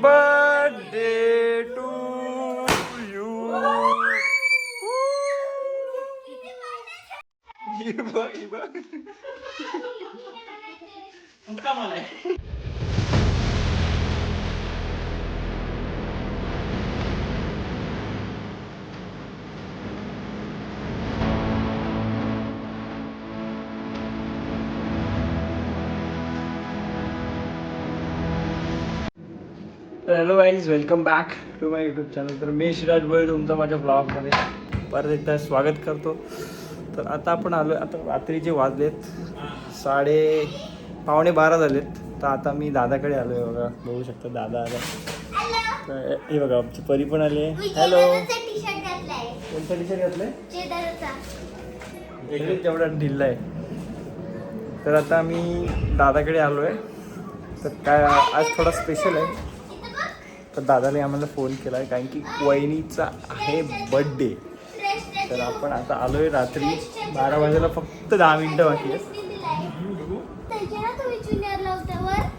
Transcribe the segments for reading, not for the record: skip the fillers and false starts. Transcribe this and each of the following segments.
Birthday to you. Hello guys, welcome back to my YouTube channel. तर मी शिराज भोळे तुमचं माझ्या ब्लॉगमध्ये परत एकदा स्वागत करतो. तर आता आपण आलो, आता रात्रीचे वाजलेत 11:15 झालेत. तर आता मी दादाकडे आलो आहे. बघा, बघू शकता दादा आला. तर हे बघा, आमची परी पण आली आहे. हॅलो. कोणता टी शर्ट घातलाय? तेवढा ढिल्ला आहे. तर आता मी दादाकडे आलो आहे. तर काय आज थोडा स्पेशल आहे. तर दादाने आम्हाला फोन केला आहे कारण की वहिनीचा आहे बड्डे. तर आपण आता आलो आहे रात्री 12 वाजायला फक्त 10 मिनटं बाकी आहेत.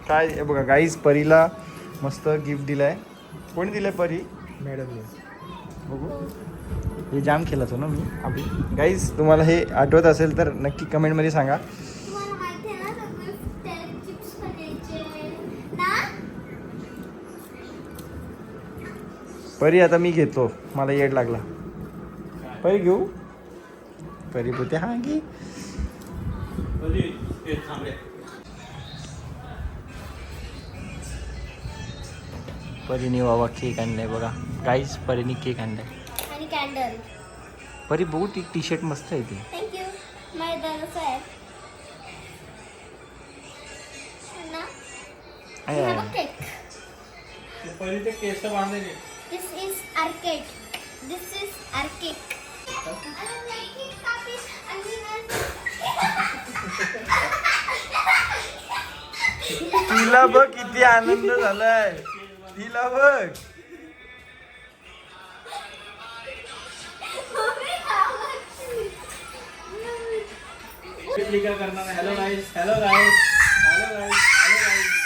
काय हे बघा गाईज, परीला मस्त गिफ्ट दिलं आहे. कोणी दिलं आहे? परी मॅडमने. बघू, हे जाम केलं होतं ना मी अभि. गाईज, तुम्हाला हे आठवत असेल तर नक्की कमेंटमध्ये सांगा. परी आता मी घेतो, मला येड लागला. परी घेऊ? परी बोलते हा घे. परीने बाबा केक आणलाय बघा गाईज. परीने केक आणलाय आणि कॅन्डल. परी बघू, टी शर्ट मस्त आहे ती. थँक्यू. माझ्या दादाचं आहे ना. केक. परीचे केस बांधले. This is our cake. This is our cake. तिला बघ किती आनंद झालाय. तिला बघ. Hello guys, hello guys, hello guys,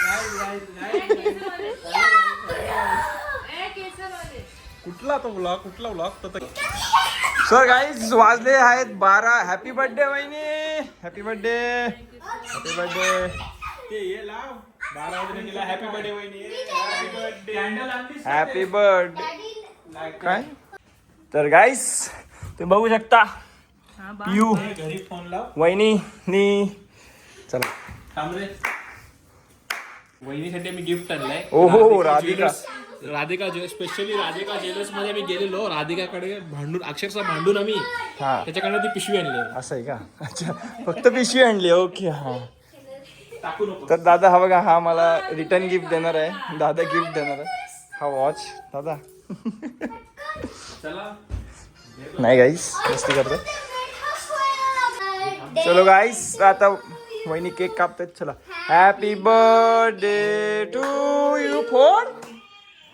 hello guys. कुठला तो ब्लॉग, कुठला ब्लॉग? सर गाईज, वाजले आहेत 12. हॅपी बर्थडे वहिनी. Happy birthday, happy birthday. Happy birthday वहिनी. Happy birthday. काय तर गाईज, तुम्ही बघू शकता पियू घरी फोन लाव वहिनी. चला वहिनीसाठी मी गिफ्ट आणलंय. ओहो, राधिका स्पेशली राधिका ज्वेलर्स मध्ये मी गेलेलो. राधिकाकडे भांडून, अक्षरशः भांडून आम्ही हा त्याच्याकडे ती पिशवी आणली. असं आहे का? अच्छा, फक्त पिशवी आणली. ओके, हा. टाकू नको. तर दादा हा बघा, हा मला रिटर्न गिफ्ट देणार आहे. दादा गिफ्ट देणार आहे हा वॉच. दादा चला नाही गाईस, मस्ती करतो. चलो गाईस, आता वहिनी केक कापतात. चला. Happy birthday to you for.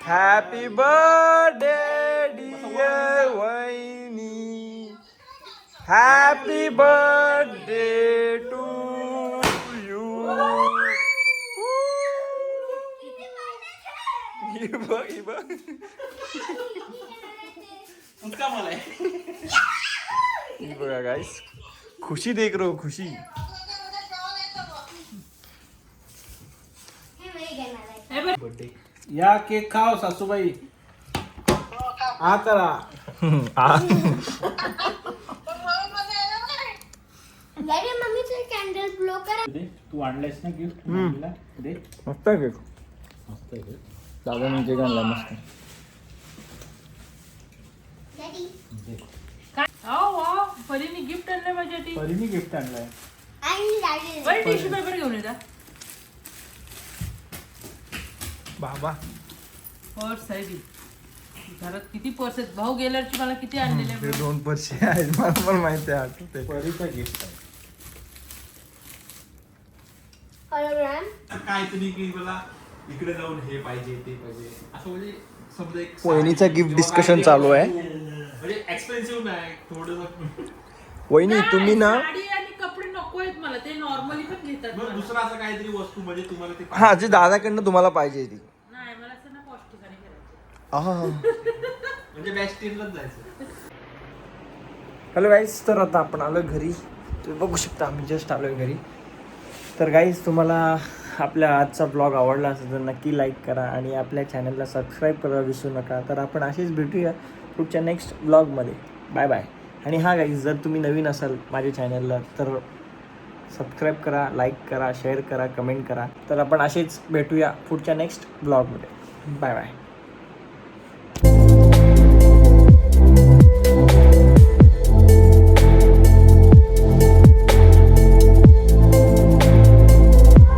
Happy birthday dear वहिनी. Happy birthday to you. बघ उचका मला. बघा गाईस, खुशी देख रो खुशी. बर्थडे या केक खाओ सासूबाई. आ करा. मम्मीचं कॅन्डल ब्लो करा. तू आणलायस ना गिफ्ट दे. मस्त आहे केक. मस्त आहे. दादा मी केक आणला मस्त. परीने गिफ्ट आणलंय माझ्यासाठी. परीने गिफ्ट आणलाय. बरं, टिश्यू पेपर घेऊन येता. बाबा पर्स आहे ती. घरात किती पर्स आहेत. भाऊ गेल्याची मला किती आणलेले. 2 पैसे आहेत, मला पण माहिती आहे. आठवते परीचा गिफ्ट आहे. हॉलोग्राम. काय तुम्ही की मला इकडे जाऊन हे पाहिजे ते पाहिजे असं म्हणजे समजा एक वहिनीचा गिफ्ट डिस्कशन चालू आहे. म्हणजे एक्सपेन्सिव्ह नाही थोडं. वहिनी तुम्ही ना, साडी आणि कपडे नको आहेत मला. ते नॉर्मली पण घेतात मग मला. दुसरं असं काहीतरी वस्तू म्हणजे तुम्हाला ते हा, जे दादाकडनं तुम्हाला पाहिजे ती. नाही, मला असं नको पॉश ठिकाणी फिरायचं. म्हणजे बेस्ट टीमलाच जायचं. हॅलो गाईज, तर आता आपण आलो घरी. तुम्ही बघू शकता आम्ही जस्ट आलो आहे घरी. तर गाईज, तुम्हाला आपल्या आजचा ब्लॉग आवडला असेल तर नक्की लाईक करा आणि आपल्या चॅनलला सबस्क्राईब करायला विसरू नका. तर आपण असेच भेटूया पुढच्या नेक्स्ट ब्लॉगमध्ये. Bye bye. आणि हा गाईज, जर तुम्ही नवीन असाल माझ्या चॅनलला तर सबस्क्राईब करा, लाईक करा, शेअर करा, कमेंट करा. तर आपण असेच भेटूया पुढच्या नेक्स्ट ब्लॉगमध्ये. Bye bye.